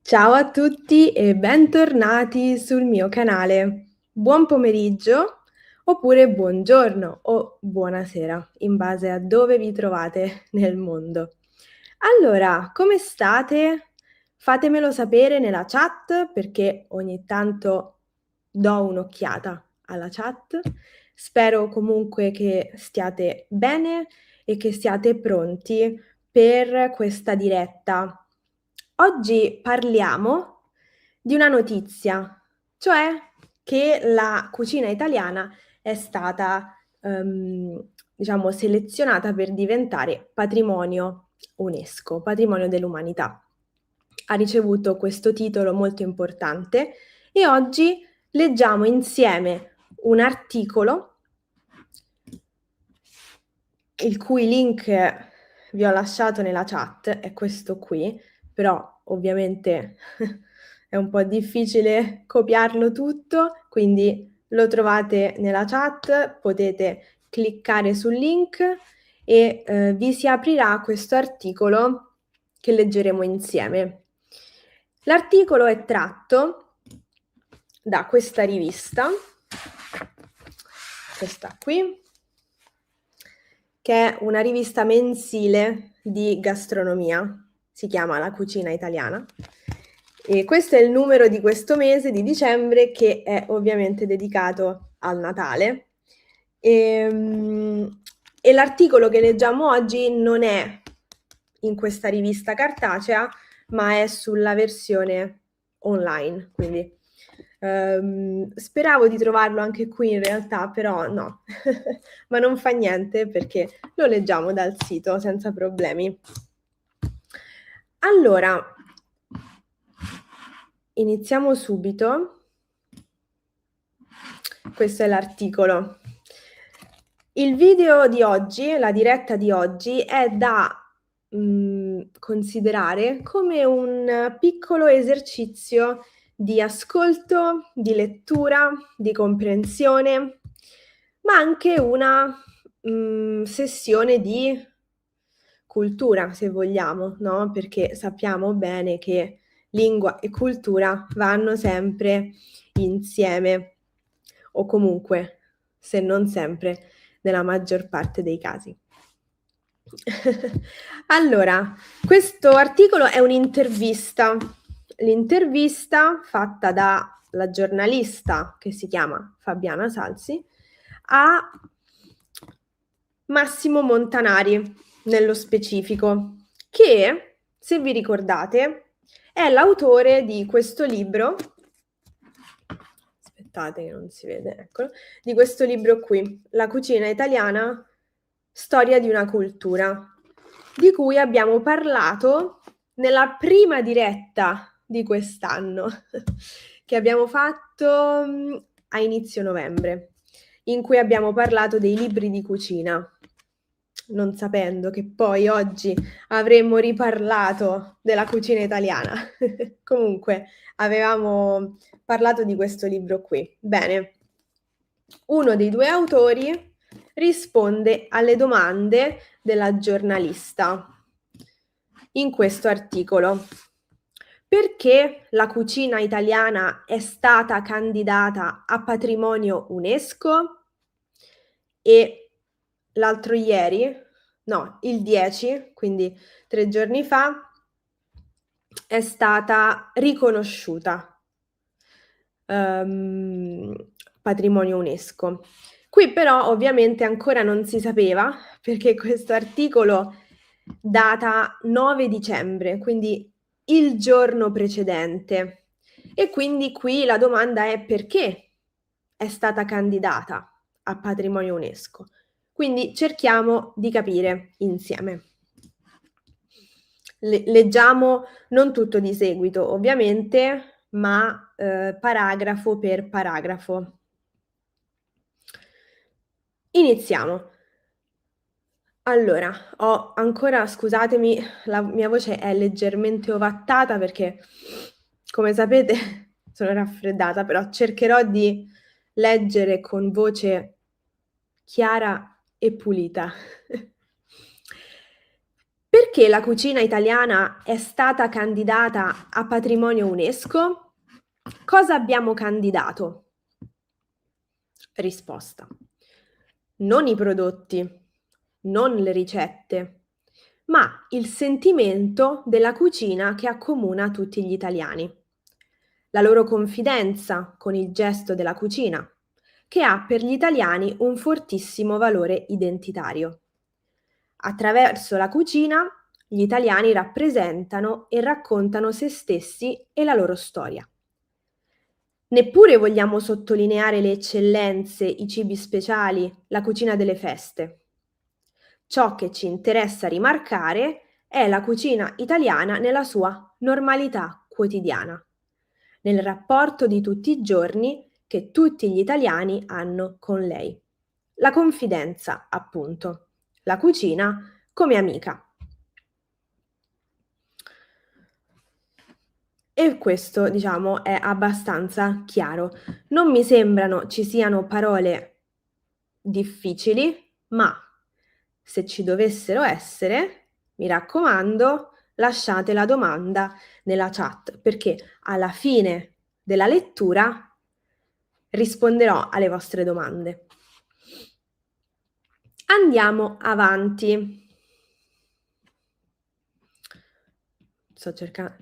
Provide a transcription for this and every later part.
Ciao a tutti e bentornati sul mio canale. Buon pomeriggio oppure buongiorno o buonasera, in base a dove vi trovate nel mondo. Allora, come state? Fatemelo sapere nella chat perché ogni tanto do un'occhiata alla chat. Spero comunque che stiate bene e che siate pronti per questa diretta. Oggi parliamo di una notizia, cioè che la cucina italiana è stata, diciamo, selezionata per diventare patrimonio UNESCO, patrimonio dell'umanità. Ha ricevuto questo titolo molto importante e oggi leggiamo insieme un articolo il cui link vi ho lasciato nella chat, è questo qui, però ovviamente è un po' difficile copiarlo tutto, quindi lo trovate nella chat, potete cliccare sul link e vi si aprirà questo articolo che leggeremo insieme. L'articolo è tratto da questa rivista, questa qui, che è una rivista mensile di gastronomia, si chiama La Cucina Italiana. E questo è il numero di questo mese di dicembre che è ovviamente dedicato al Natale. E l'articolo che leggiamo oggi non è in questa rivista cartacea, ma è sulla versione online, quindi speravo di trovarlo anche qui in realtà, però no, ma non fa niente perché lo leggiamo dal sito senza problemi. Allora, iniziamo subito. Questo è l'articolo. Il video di oggi, la diretta di oggi, è da considerare come un piccolo esercizio di ascolto, di lettura, di comprensione, ma anche una sessione di cultura, se vogliamo, no? Perché sappiamo bene che lingua e cultura vanno sempre insieme, o comunque, se non sempre, nella maggior parte dei casi. Allora, questo articolo è un'intervista. L'intervista fatta dalla giornalista che si chiama Fabiana Salsi a Massimo Montanari, nello specifico, che, se vi ricordate, è l'autore di questo libro. Aspettate che non si vede, eccolo, di questo libro qui, La cucina italiana, storia di una cultura, di cui abbiamo parlato nella prima diretta di quest'anno, che abbiamo fatto a inizio novembre, in cui abbiamo parlato dei libri di cucina, non sapendo che poi oggi avremmo riparlato della cucina italiana. Comunque, avevamo parlato di questo libro qui. Bene, uno dei due autori risponde alle domande della giornalista in questo articolo. Perché la cucina italiana è stata candidata a patrimonio UNESCO e l'altro ieri, no, il 10, quindi 3 giorni fa, è stata riconosciuta patrimonio UNESCO. Qui però ovviamente ancora non si sapeva, perché questo articolo data 9 dicembre, quindi il giorno precedente. E quindi qui la domanda è perché è stata candidata a patrimonio UNESCO. Quindi cerchiamo di capire insieme. Leggiamo non tutto di seguito, ovviamente, ma paragrafo per paragrafo. Iniziamo. Allora, ho ancora, scusatemi, la mia voce è leggermente ovattata perché, come sapete, sono raffreddata, però cercherò di leggere con voce chiara e pulita. Perché Perché la cucina italiana è stata candidata a patrimonio UNESCO? Cosa abbiamo candidato? Risposta: non i prodotti, non le ricette, ma il sentimento della cucina che accomuna tutti gli italiani. La loro confidenza con il gesto della cucina, che ha per gli italiani un fortissimo valore identitario. Attraverso la cucina, gli italiani rappresentano e raccontano se stessi e la loro storia. Neppure vogliamo sottolineare le eccellenze, i cibi speciali, la cucina delle feste. Ciò che ci interessa rimarcare è la cucina italiana nella sua normalità quotidiana, nel rapporto di tutti i giorni che tutti gli italiani hanno con lei. La confidenza, appunto, la cucina come amica. E questo, diciamo, è abbastanza chiaro. Non mi sembrano ci siano parole difficili, ma se ci dovessero essere, mi raccomando, lasciate la domanda nella chat, perché alla fine della lettura risponderò alle vostre domande. Andiamo avanti.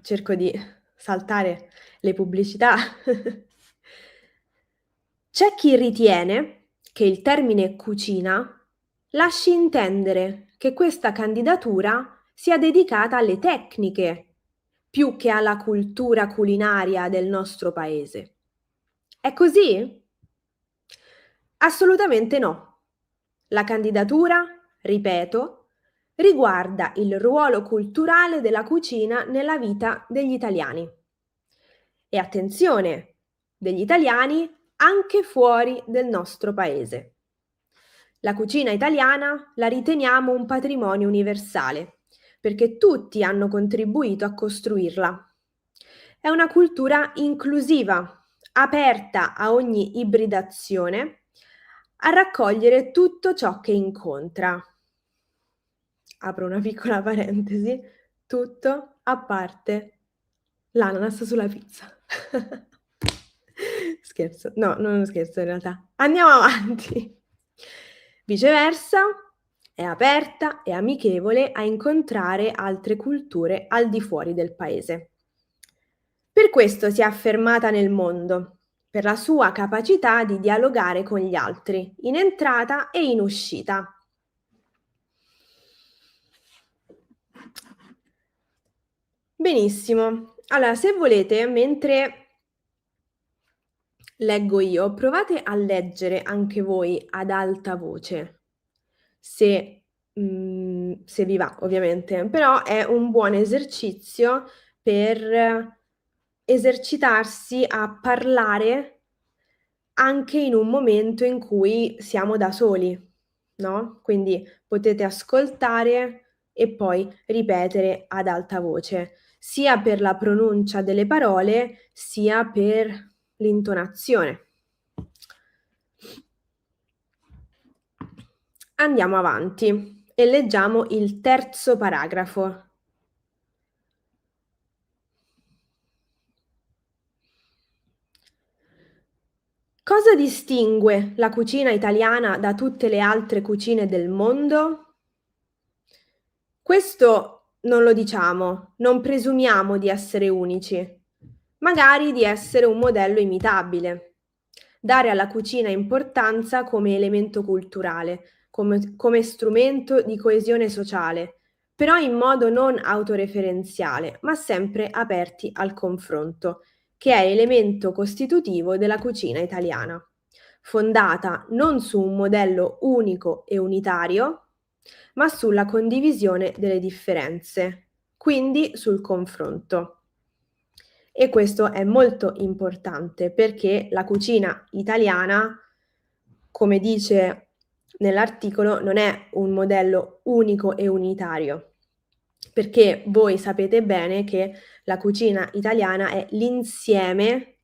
Cerco di saltare le pubblicità. C'è chi ritiene che il termine cucina lasci intendere che questa candidatura sia dedicata alle tecniche più che alla cultura culinaria del nostro paese. È così? Assolutamente no. La candidatura, ripeto, riguarda il ruolo culturale della cucina nella vita degli italiani. E attenzione, degli italiani anche fuori del nostro paese. La cucina italiana la riteniamo un patrimonio universale, perché tutti hanno contribuito a costruirla. È una cultura inclusiva, aperta a ogni ibridazione, a raccogliere tutto ciò che incontra. Apro una piccola parentesi, tutto a parte l'ananas sulla pizza. Scherzo, no, non scherzo in realtà. Andiamo avanti. Viceversa, è aperta e amichevole a incontrare altre culture al di fuori del paese. Per questo si è affermata nel mondo, per la sua capacità di dialogare con gli altri, in entrata e in uscita. Benissimo, allora se volete, mentre leggo io, provate a leggere anche voi ad alta voce, se vi va ovviamente, però è un buon esercizio per esercitarsi a parlare anche in un momento in cui siamo da soli, no? Quindi potete ascoltare e poi ripetere ad alta voce, sia per la pronuncia delle parole, sia per l'intonazione. Andiamo avanti e leggiamo il terzo paragrafo. Cosa distingue la cucina italiana da tutte le altre cucine del mondo? Questo non lo diciamo, non presumiamo di essere unici, magari di essere un modello imitabile. Dare alla cucina importanza come elemento culturale, come strumento di coesione sociale, però in modo non autoreferenziale, ma sempre aperti al confronto, che è elemento costitutivo della cucina italiana, fondata non su un modello unico e unitario, ma sulla condivisione delle differenze, quindi sul confronto. E questo è molto importante perché la cucina italiana, come dice nell'articolo, non è un modello unico e unitario, perché voi sapete bene che la cucina italiana è l'insieme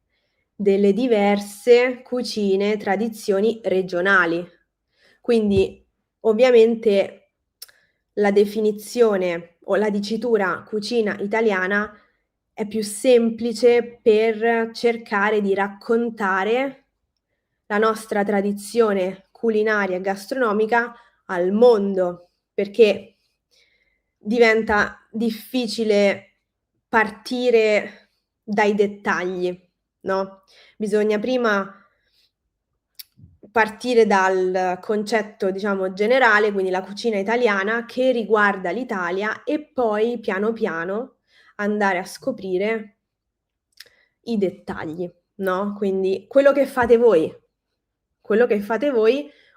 delle diverse cucine, tradizioni regionali. Quindi ovviamente la definizione o la dicitura cucina italiana è più semplice per cercare di raccontare la nostra tradizione culinaria e gastronomica al mondo, perché diventa difficile partire dai dettagli, no? Bisogna prima partire dal concetto, diciamo, generale, quindi la cucina italiana che riguarda l'Italia e poi piano piano andare a scoprire i dettagli, no? Quindi quello che fate voi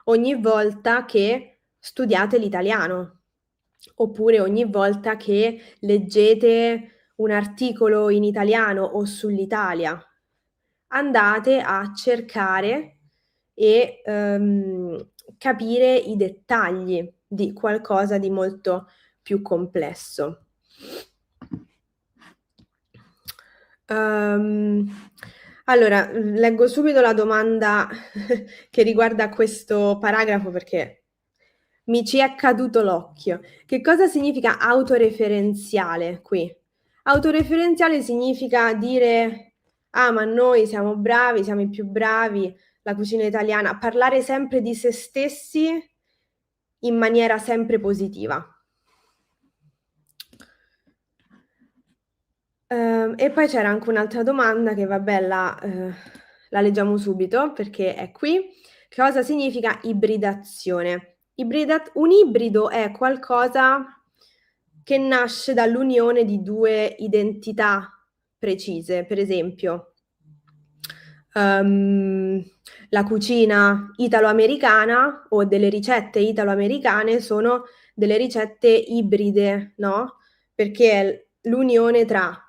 ogni volta che studiate l'italiano, oppure ogni volta che leggete un articolo in italiano o sull'Italia. Andate a cercare e capire i dettagli di qualcosa di molto più complesso. Allora, leggo subito la domanda che riguarda questo paragrafo perché mi ci è caduto l'occhio. Che cosa significa autoreferenziale qui? Autoreferenziale significa dire, ah, ma noi siamo bravi, siamo i più bravi, la cucina italiana, parlare sempre di se stessi in maniera sempre positiva. E poi c'era anche un'altra domanda che vabbè la leggiamo subito perché è qui. Che cosa significa ibridazione? Un ibrido è qualcosa che nasce dall'unione di due identità precise. Per esempio, la cucina italo-americana o delle ricette italo-americane sono delle ricette ibride, no? Perché è l'unione tra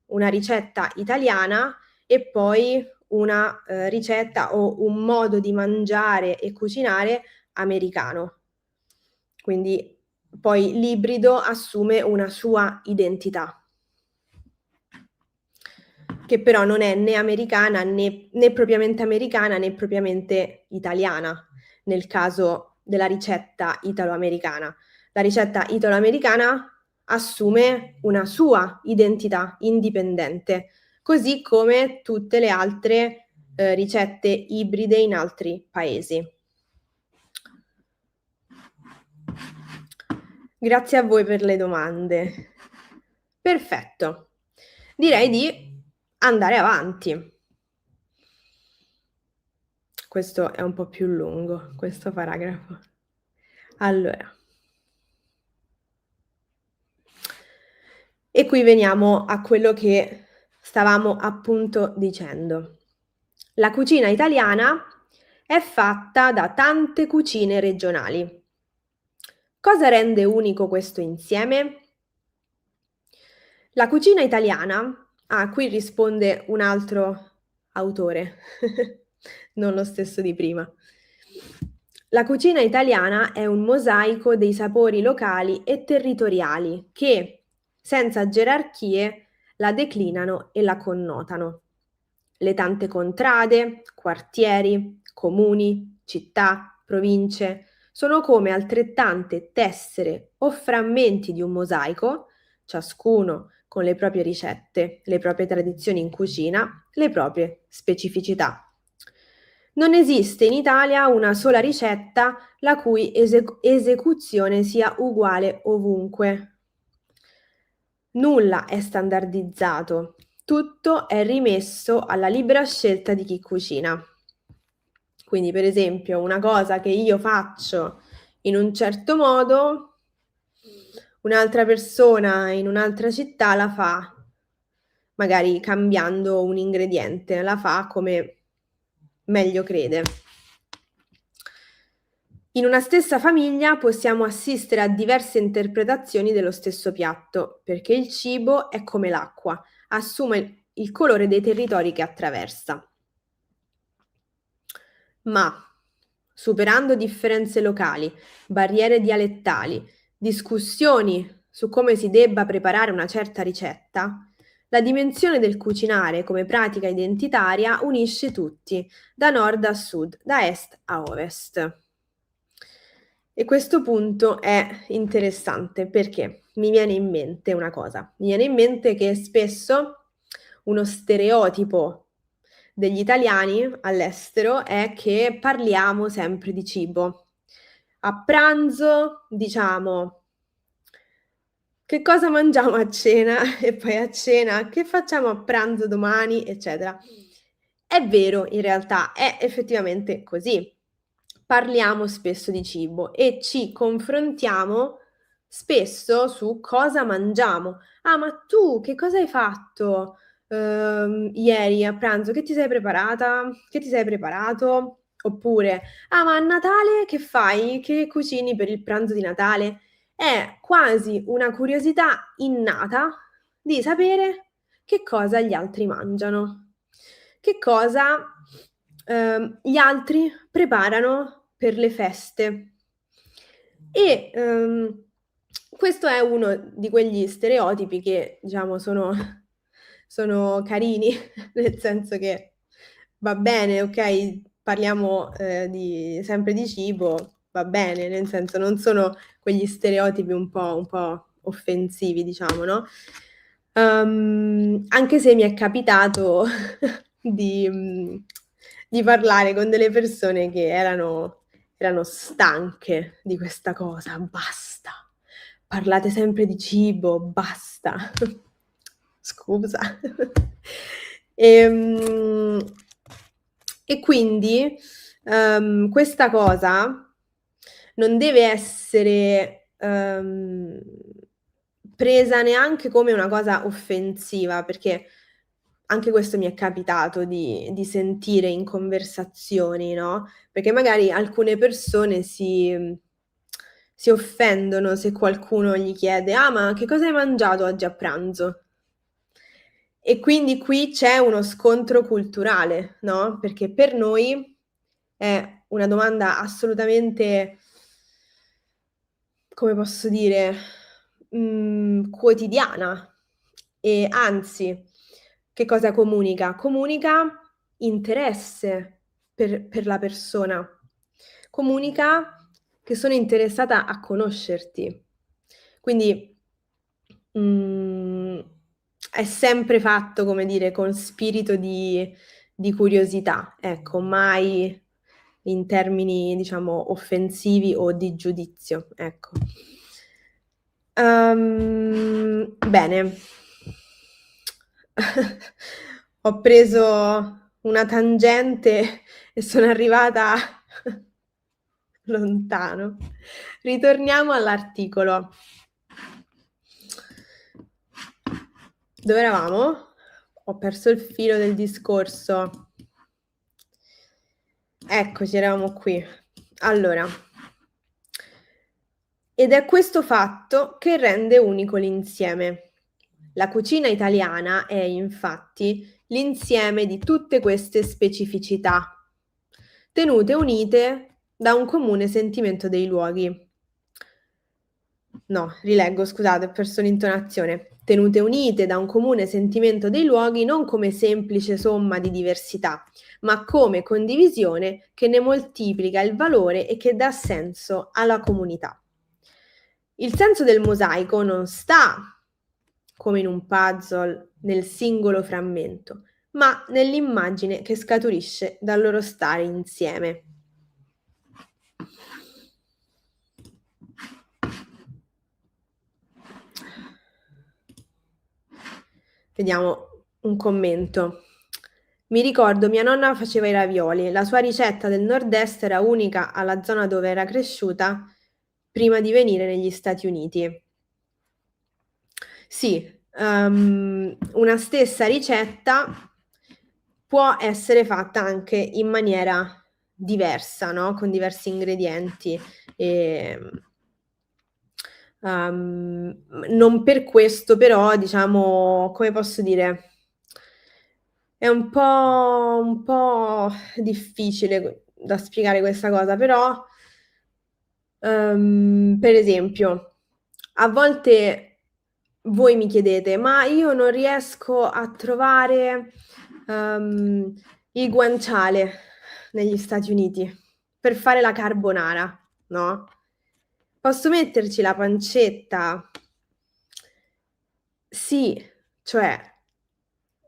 una ricetta italiana e poi una ricetta o un modo di mangiare e cucinare americano. Quindi poi l'ibrido assume una sua identità, che però non è né americana né propriamente italiana, nel caso della ricetta italo-americana. La ricetta italo-americana assume una sua identità indipendente, così come tutte le altre ricette ibride in altri paesi. Grazie a voi per le domande. Perfetto. Direi di andare avanti. Questo è un po' più lungo, questo paragrafo. Allora. E qui veniamo a quello che stavamo appunto dicendo. La cucina italiana è fatta da tante cucine regionali. Cosa rende unico questo insieme? La cucina italiana, qui risponde un altro autore, non lo stesso di prima. La cucina italiana è un mosaico dei sapori locali e territoriali che, senza gerarchie, la declinano e la connotano. Le tante contrade, quartieri, comuni, città, province sono come altrettante tessere o frammenti di un mosaico, ciascuno con le proprie ricette, le proprie tradizioni in cucina, le proprie specificità. Non esiste in Italia una sola ricetta la cui esecuzione sia uguale ovunque. Nulla è standardizzato, tutto è rimesso alla libera scelta di chi cucina. Quindi, per esempio, una cosa che io faccio in un certo modo, un'altra persona in un'altra città la fa magari cambiando un ingrediente, la fa come meglio crede. In una stessa famiglia possiamo assistere a diverse interpretazioni dello stesso piatto, perché il cibo è come l'acqua, assume il colore dei territori che attraversa. Ma, superando differenze locali, barriere dialettali, discussioni su come si debba preparare una certa ricetta, la dimensione del cucinare come pratica identitaria unisce tutti, da nord a sud, da est a ovest. E questo punto è interessante perché mi viene in mente una cosa, mi viene in mente che spesso uno stereotipo degli italiani all'estero è che parliamo sempre di cibo. A pranzo diciamo: "Che cosa mangiamo a cena?" E poi a cena: "Che facciamo a pranzo domani?" Eccetera. È vero, in realtà, è effettivamente così. Parliamo spesso di cibo e ci confrontiamo spesso su cosa mangiamo. "Ah, ma tu che cosa hai fatto, ieri a pranzo? Che ti sei preparata? Che ti sei preparato?" Oppure: "Ah, ma a Natale che fai? Che cucini per il pranzo di Natale?" È quasi una curiosità innata di sapere che cosa gli altri mangiano, che cosa, gli altri preparano per le feste. E, questo è uno di quegli stereotipi che diciamo sono carini, nel senso che va bene, okay, parliamo, di sempre di cibo, va bene, nel senso non sono quegli stereotipi un po' offensivi, diciamo, no, anche se mi è capitato di di parlare con delle persone che erano stanche di questa cosa. "Basta, parlate sempre di cibo, basta." Scusa. Ehm, e quindi, questa cosa non deve essere, presa neanche come una cosa offensiva, perché anche questo mi è capitato di sentire in conversazioni, no, perché magari alcune persone si offendono se qualcuno gli chiede: "Ah, ma che cosa hai mangiato oggi a pranzo?" E quindi qui c'è uno scontro culturale, no, perché per noi è una domanda assolutamente, come posso dire, quotidiana e anzi, che cosa comunica? Comunica interesse per la persona. Comunica che sono interessata a conoscerti. Quindi, mhmm, è sempre fatto, come dire, con spirito di curiosità, ecco, mai in termini, diciamo, offensivi o di giudizio, ecco. Bene. Ho preso una tangente e sono arrivata lontano. Ritorniamo all'articolo. Dove eravamo? Ho perso il filo del discorso. Eccoci, eravamo qui. Allora, ed è questo fatto che rende unico l'insieme. La cucina italiana è infatti l'insieme di tutte queste specificità, tenute unite da un comune sentimento dei luoghi. No, rileggo, scusate, ho perso l'intonazione. Tenute unite da un comune sentimento dei luoghi non come semplice somma di diversità, ma come condivisione che ne moltiplica il valore e che dà senso alla comunità. Il senso del mosaico non sta, come in un puzzle, nel singolo frammento, ma nell'immagine che scaturisce dal loro stare insieme. Vediamo un commento. Mi ricordo mia nonna faceva i ravioli, la sua ricetta del nord-est era unica alla zona dove era cresciuta prima di venire negli Stati Uniti. Sì, una stessa ricetta può essere fatta anche in maniera diversa, no, con diversi ingredienti, ehm, non per questo però, diciamo, come posso dire, è un po' difficile da spiegare questa cosa, però, per esempio, a volte voi mi chiedete: "Ma io non riesco a trovare, uhm, il guanciale negli Stati Uniti per fare la carbonara", no, Posso metterci la pancetta? Sì, cioè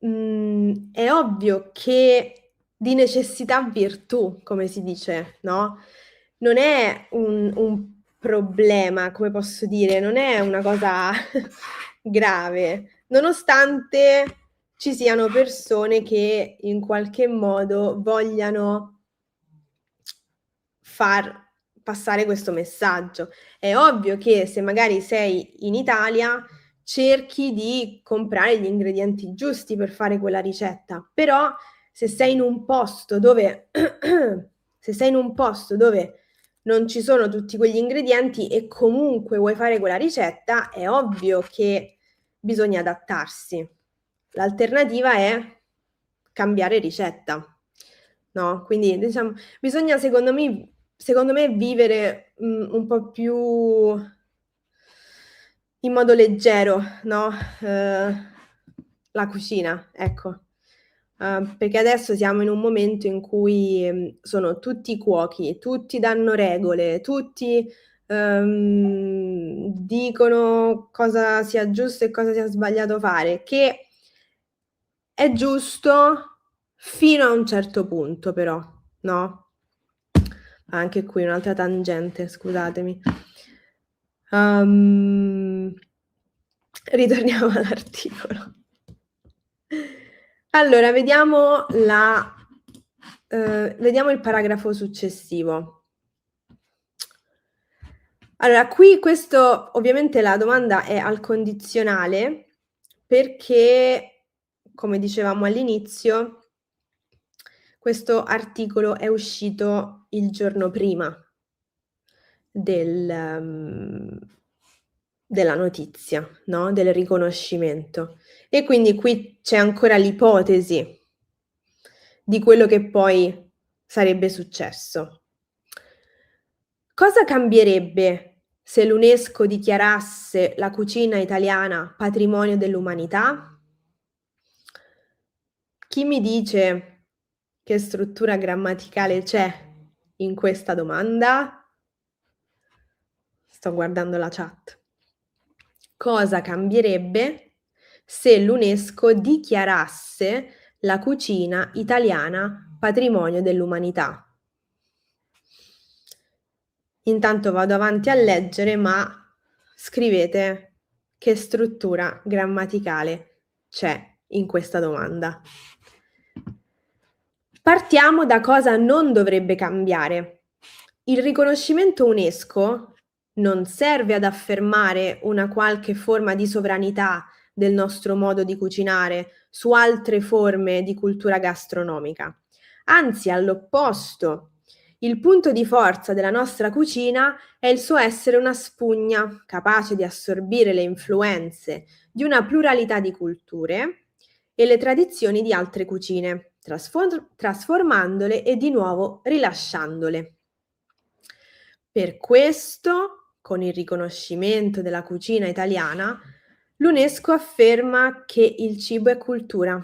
è ovvio che di necessità virtù, come si dice, no, non è un problema, come posso dire, non è una cosa grave, nonostante ci siano persone che in qualche modo vogliano far passare questo messaggio. È ovvio che se magari sei in Italia cerchi di comprare gli ingredienti giusti per fare quella ricetta, però se sei in un posto dove se sei in un posto dove non ci sono tutti quegli ingredienti e comunque vuoi fare quella ricetta, è ovvio che bisogna adattarsi. L'alternativa è cambiare ricetta, no? Quindi diciamo bisogna secondo me vivere, un po' più in modo leggero, no, la cucina, ecco. Perché adesso siamo in un momento in cui, sono tutti cuochi, tutti danno regole, tutti, dicono cosa sia giusto e cosa sia sbagliato fare, che è giusto fino a un certo punto però, no? Anche qui un'altra tangente, scusatemi. Ritorniamo all'articolo. Allora, vediamo il paragrafo successivo. Allora, qui questo ovviamente la domanda è al condizionale perché, come dicevamo all'inizio, questo articolo è uscito il giorno prima della notizia, no, del riconoscimento. E quindi qui c'è ancora l'ipotesi di quello che poi sarebbe successo. Cosa cambierebbe se l'UNESCO dichiarasse la cucina italiana patrimonio dell'umanità? Chi mi dice che struttura grammaticale c'è in questa domanda? Sto guardando la chat. Cosa cambierebbe se l'UNESCO dichiarasse la cucina italiana patrimonio dell'umanità? Intanto vado avanti a leggere, ma scrivete che struttura grammaticale c'è in questa domanda. Partiamo da cosa non dovrebbe cambiare. Il riconoscimento UNESCO non serve ad affermare una qualche forma di sovranità del nostro modo di cucinare su altre forme di cultura gastronomica. Anzi, all'opposto, il punto di forza della nostra cucina è il suo essere una spugna capace di assorbire le influenze di una pluralità di culture e le tradizioni di altre cucine, trasformandole e di nuovo rilasciandole. Per questo, con il riconoscimento della cucina italiana, l'UNESCO afferma che il cibo è cultura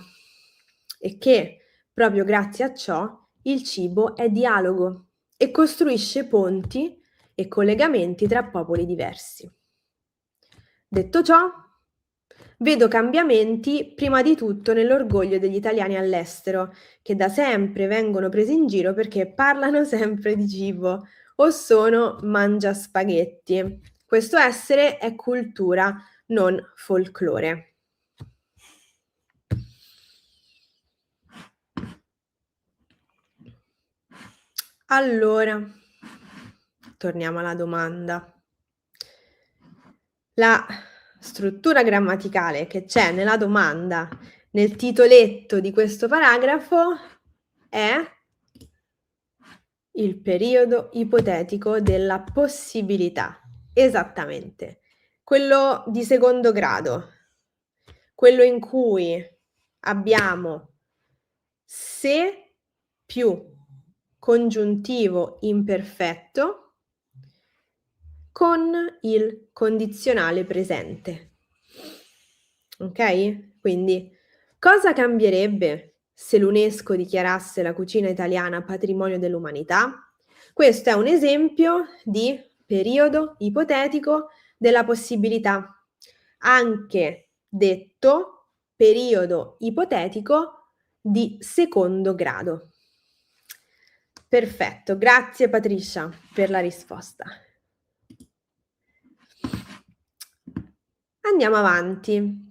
e che, proprio grazie a ciò, il cibo è dialogo e costruisce ponti e collegamenti tra popoli diversi. Detto ciò, vedo cambiamenti prima di tutto nell'orgoglio degli italiani all'estero, che da sempre vengono presi in giro perché parlano sempre di cibo o sono mangiaspaghetti. Questo essere è cultura, non folklore. Allora, torniamo alla domanda. La struttura grammaticale che c'è nella domanda, nel titoletto di questo paragrafo, è il periodo ipotetico della possibilità. Esattamente. Quello di secondo grado, quello in cui abbiamo se più congiuntivo imperfetto con il condizionale presente. Ok? Quindi, cosa cambierebbe se l'UNESCO dichiarasse la cucina italiana patrimonio dell'umanità? Questo è un esempio di periodo ipotetico della possibilità, anche detto periodo ipotetico di secondo grado. Perfetto, grazie Patricia per la risposta. Andiamo avanti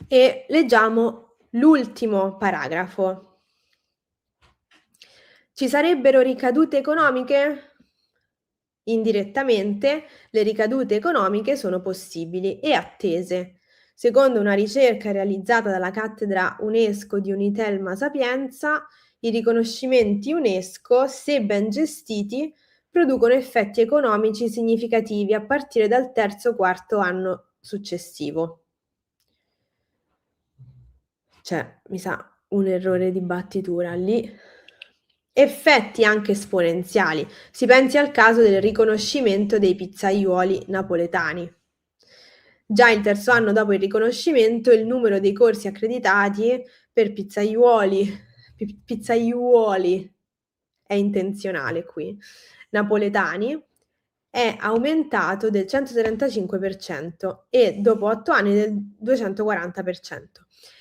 e leggiamo l'ultimo paragrafo. Ci sarebbero ricadute economiche? Indirettamente, le ricadute economiche sono possibili e attese. Secondo una ricerca realizzata dalla cattedra UNESCO di Unitelma Sapienza, i riconoscimenti UNESCO, se ben gestiti, producono effetti economici significativi a partire dal terzo-quarto anno successivo. Cioè, mi sa un errore di battitura lì. Effetti anche esponenziali. Si pensi al caso del riconoscimento dei pizzaiuoli napoletani. Già il terzo anno dopo il riconoscimento, il numero dei corsi accreditati per pizzaiuoli è intenzionale qui, napoletani, è aumentato del 135% e dopo 8 anni del 240%.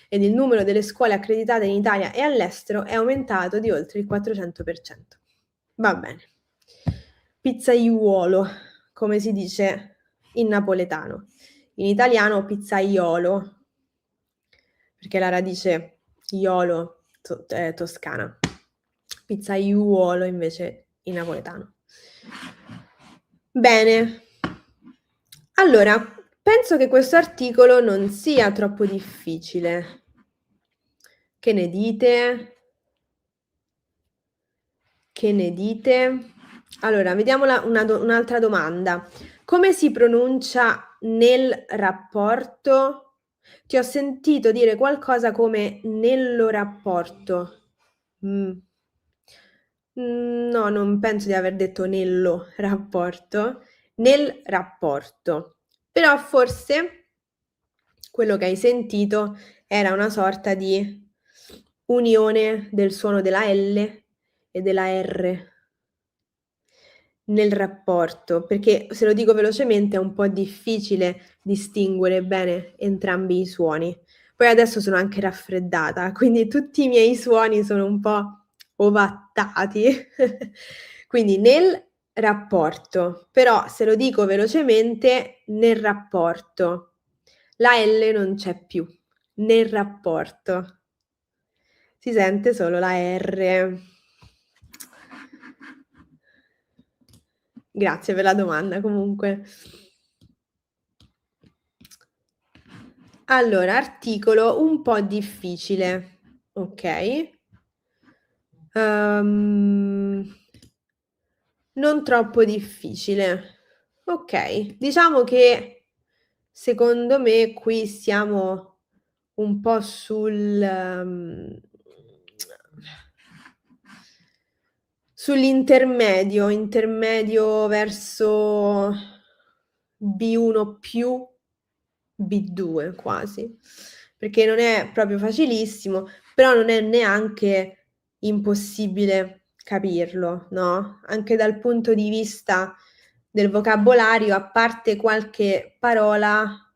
Ed il numero delle scuole accreditate in Italia e all'estero è aumentato di oltre il 400%. Va bene. Pizzaiuolo, come si dice in napoletano. In italiano pizzaiolo, perché la radice iolo è toscana. Pizzaiuolo invece in napoletano. Bene. Allora, penso che questo articolo non sia troppo difficile. Che ne dite? Che ne dite? Allora, vediamo un'altra domanda. Come si pronuncia nel rapporto? Ti ho sentito dire qualcosa come nello rapporto. No, non penso di aver detto nello rapporto. Nel rapporto. Però forse quello che hai sentito era una sorta di unione del suono della L e della R nel rapporto, perché se lo dico velocemente è un po' difficile distinguere bene entrambi i suoni. Poi adesso sono anche raffreddata, quindi tutti i miei suoni sono un po' ovattati. Quindi nel rapporto, però se lo dico velocemente, nel rapporto. La L non c'è più, nel rapporto. Si sente solo la R. Grazie per la domanda comunque. Allora, articolo un po' difficile, ok? Non troppo difficile. Ok, diciamo che secondo me qui siamo un po' sull'intermedio, intermedio verso B1 più B2 quasi, perché non è proprio facilissimo, però non è neanche impossibile capirlo, no? Anche dal punto di vista del vocabolario, a parte qualche parola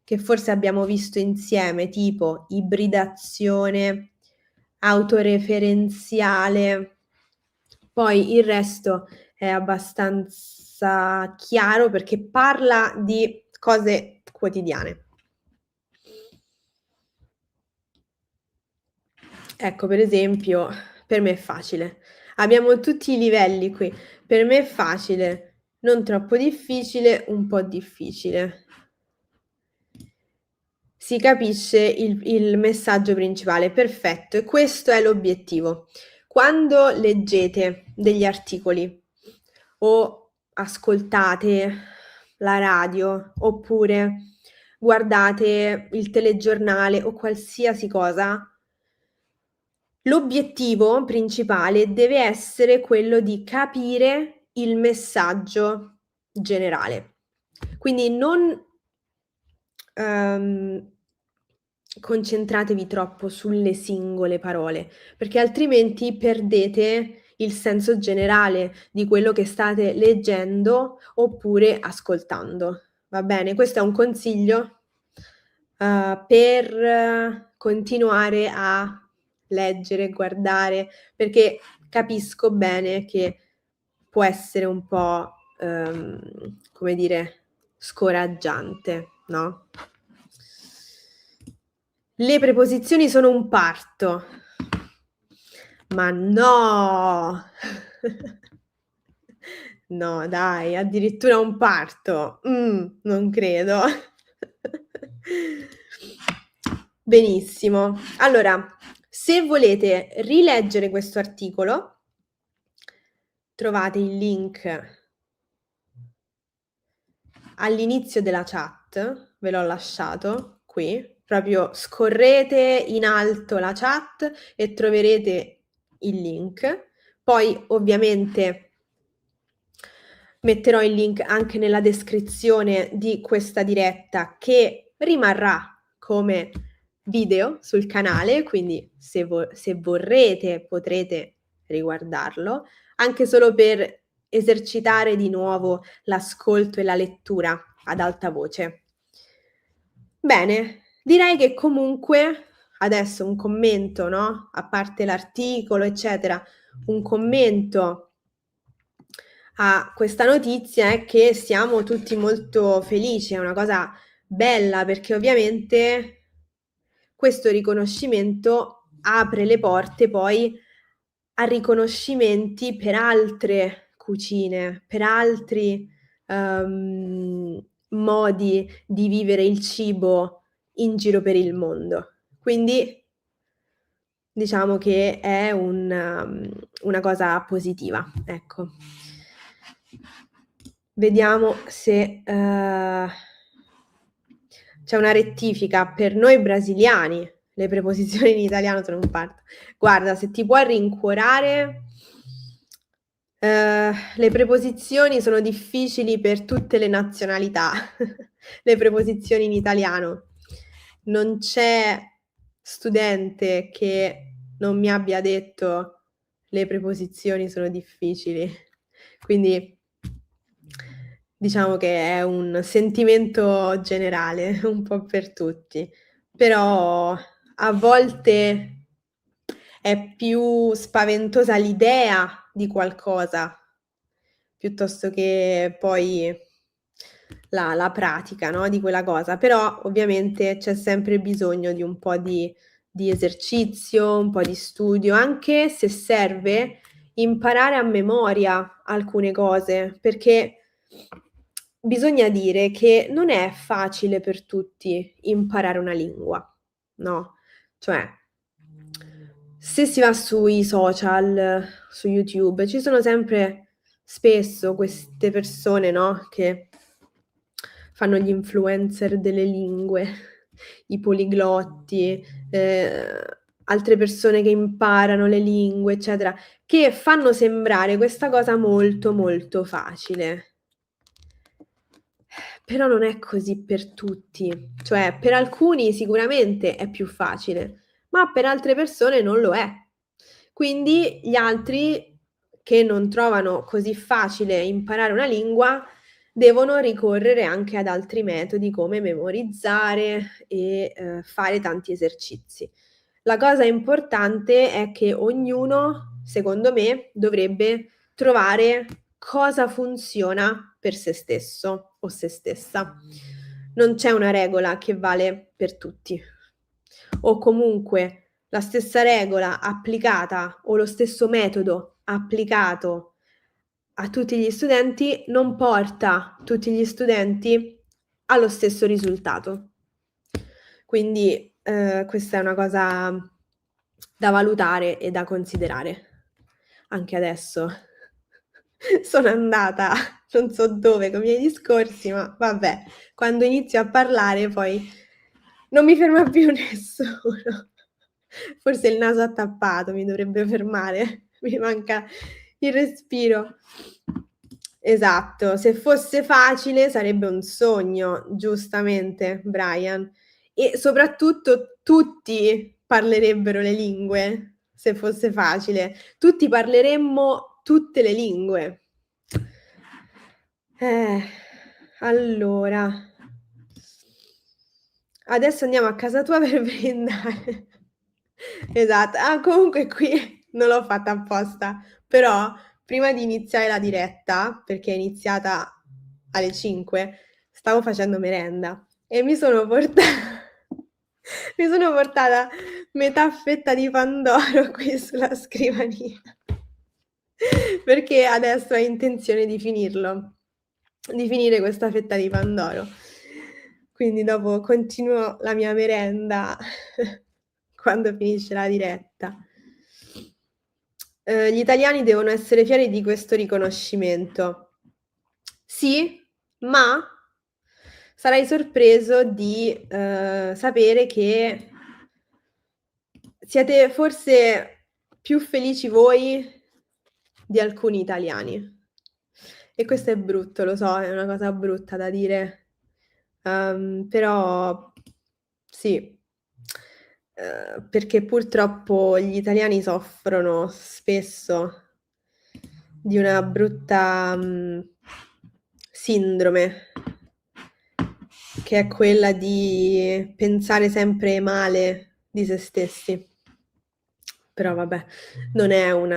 che forse abbiamo visto insieme, tipo ibridazione, autoreferenziale, poi il resto è abbastanza chiaro perché parla di cose quotidiane. Ecco, per esempio, per me è facile. Abbiamo tutti i livelli qui. Per me è facile, non troppo difficile, un po' difficile. Si capisce il messaggio principale, perfetto, e questo è l'obiettivo. Quando leggete degli articoli o ascoltate la radio oppure guardate il telegiornale o qualsiasi cosa, l'obiettivo principale deve essere quello di capire il messaggio generale. Quindi non concentratevi troppo sulle singole parole, perché altrimenti perdete il senso generale di quello che state leggendo oppure ascoltando. Va bene? Questo è un consiglio per continuare a leggere, guardare, perché capisco bene che può essere un po', come dire, scoraggiante, no? Le preposizioni sono un parto. Ma no! No dai, addirittura un parto. Non credo. Benissimo. Allora, se volete rileggere questo articolo, trovate il link all'inizio della chat, ve l'ho lasciato qui, proprio scorrete in alto la chat e troverete il link. Poi ovviamente metterò il link anche nella descrizione di questa diretta che rimarrà come video sul canale, quindi se vorrete potrete riguardarlo, anche solo per esercitare di nuovo l'ascolto e la lettura ad alta voce. Bene, direi che comunque adesso un commento, no? A parte l'articolo, eccetera, un commento a questa notizia è che siamo tutti molto felici, è una cosa bella perché ovviamente questo riconoscimento apre le porte poi a riconoscimenti per altre cucine, per altri modi di vivere il cibo in giro per il mondo. Quindi diciamo che è una cosa positiva, ecco. Vediamo se c'è una rettifica. Per noi brasiliani le preposizioni in italiano sono un parto. Guarda, se ti puoi rincuorare, le preposizioni sono difficili per tutte le nazionalità, le preposizioni in italiano. Non c'è studente che non mi abbia detto le preposizioni sono difficili. Quindi diciamo che è un sentimento generale, un po' per tutti. Però a volte è più spaventosa l'idea di qualcosa, piuttosto che poi la pratica, no, di quella cosa. Però ovviamente c'è sempre bisogno di un po' di esercizio, un po' di studio, anche se serve imparare a memoria alcune cose, perché bisogna dire che non è facile per tutti imparare una lingua, no? Cioè, se si va sui social, su YouTube, ci sono sempre spesso queste persone, no, che fanno gli influencer delle lingue, i poliglotti, altre persone che imparano le lingue, eccetera, che fanno sembrare questa cosa molto, molto facile. Però non è così per tutti. Cioè, per alcuni sicuramente è più facile, ma per altre persone non lo è. Quindi gli altri che non trovano così facile imparare una lingua devono ricorrere anche ad altri metodi come memorizzare e fare tanti esercizi. La cosa importante è che ognuno, secondo me, dovrebbe trovare cosa funziona per se stesso o se stessa. Non c'è una regola che vale per tutti. O comunque la stessa regola applicata o lo stesso metodo applicato a tutti gli studenti non porta tutti gli studenti allo stesso risultato. Quindi questa è una cosa da valutare e da considerare. Anche adesso sono andata non so dove con i miei discorsi, ma vabbè, quando inizio a parlare poi non mi ferma più nessuno. Forse il naso attappato mi dovrebbe fermare, mi manca il respiro. Esatto, se fosse facile sarebbe un sogno, giustamente Brian. E soprattutto tutti parlerebbero le lingue, se fosse facile. Tutti parleremmo tutte le lingue. Allora. Adesso andiamo a casa tua per brindare. Esatto. Ah, comunque qui non l'ho fatta apposta, però prima di iniziare la diretta, perché è iniziata alle 5, stavo facendo merenda e mi sono portata metà fetta di pandoro qui sulla scrivania, perché adesso ho intenzione di finire questa fetta di pandoro. Quindi dopo continuo la mia merenda quando finisce la diretta. Gli italiani devono essere fieri di questo riconoscimento. Sì, ma sarai sorpreso di sapere che siete forse più felici voi di alcuni italiani. E questo è brutto, lo so, è una cosa brutta da dire, però sì, perché purtroppo gli italiani soffrono spesso di una brutta sindrome, che è quella di pensare sempre male di se stessi. Però vabbè, non è un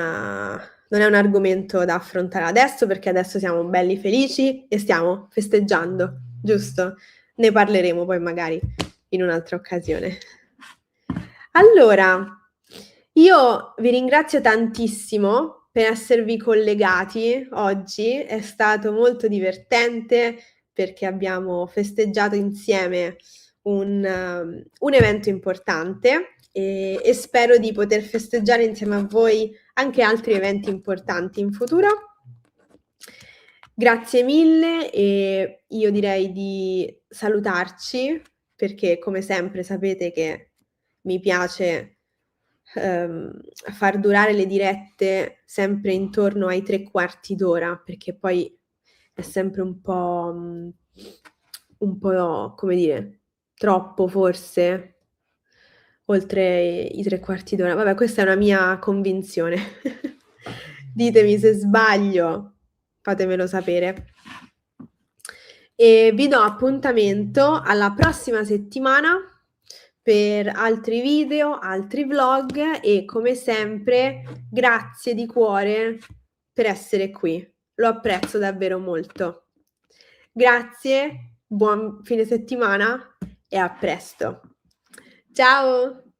argomento da affrontare adesso, perché adesso siamo belli felici e stiamo festeggiando, giusto? Ne parleremo poi magari in un'altra occasione. Allora, io vi ringrazio tantissimo per esservi collegati oggi, è stato molto divertente perché abbiamo festeggiato insieme un evento importante e spero di poter festeggiare insieme a voi anche altri eventi importanti in futuro. Grazie mille e io direi di salutarci perché come sempre sapete che mi piace far durare le dirette sempre intorno ai 3/4 d'ora, perché poi è sempre un po', come dire, troppo forse, oltre i 3/4 d'ora. Vabbè, questa è una mia convinzione. Ditemi se sbaglio, fatemelo sapere. E vi do appuntamento alla prossima settimana per altri video, altri vlog e come sempre grazie di cuore per essere qui. Lo apprezzo davvero molto. Grazie, buon fine settimana e a presto. Ciao!